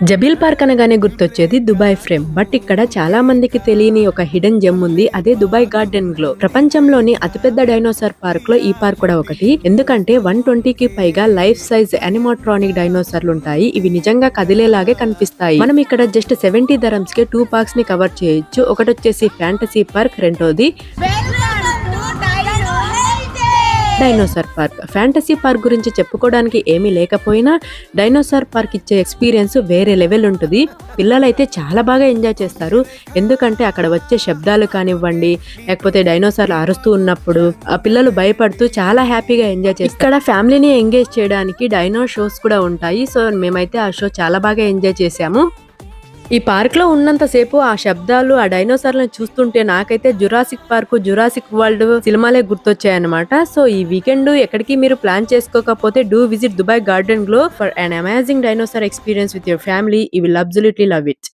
Zabeel park అనగానే గుర్తొచ్చేది Dubai frame. But ఇక్కడ చాలా మందికి తెలియని ఒక హిడెన్ జెమ్ ఉంది. అదే దుబాయ్ గార్డెన్ గ్లో. ప్రపంచంలోని అతిపెద్ద డైనోసార్ పార్క్ లో ఈ పార్క్ కూడా ఒకటి. ఎందుకంటే 120కి పైగా లైఫ్ సైజ్ అనిమాట్రానిక్ డైనోసార్లు ఉంటాయి. ఇవి నిజంగా కదిలేలాగే కనిపిస్తాయి. మనం ఇక్కడ జస్ట్ 70 dirhams కి 2 పార్క్స్ ని కవర్ చేయొచ్చు. ఒకటి వచ్చేసి ఫ్యాంటసీ పార్క్, రెండోది డైనోసార్ పార్క్. ఫ్యాంటసీ పార్క్ గురించి చెప్పుకోవడానికి ఏమీ లేకపోయినా డైనోసార్ పార్క్ ఇచ్చే ఎక్స్పీరియన్స్ వేరే లెవెల్ ఉంటుంది. పిల్లలైతే చాలా బాగా ఎంజాయ్ చేస్తారు. ఎందుకంటే అక్కడ వచ్చే శబ్దాలు కానివ్వండి, లేకపోతే డైనోసార్లు అరుస్తూ ఉన్నప్పుడు ఆ పిల్లలు భయపడుతూ చాలా హ్యాపీగా ఎంజాయ్ చేస్తారు. ఇక్కడ ఫ్యామిలీని ఎంగేజ్ చేయడానికి డైనో షోస్ కూడా ఉంటాయి. సో మేమైతే ఆ షో చాలా బాగా ఎంజాయ్ చేసాము. ఈ పార్క్ లో ఉన్నంతసేపు ఆ శబ్దాలు, ఆ డైనోసార్లను చూస్తుంటే నాకైతే జురాసిక్ పార్క్, జురాసిక్ వరల్డ్ సినిమాలే గుర్తొచ్చాయన్నమాట. సో ఈ వీకెండ్ ఎక్కడికి మీరు ప్లాన్ చేసుకోకపోతే do visit Dubai garden glow for an amazing dinosaur experience with your family. You will absolutely love it.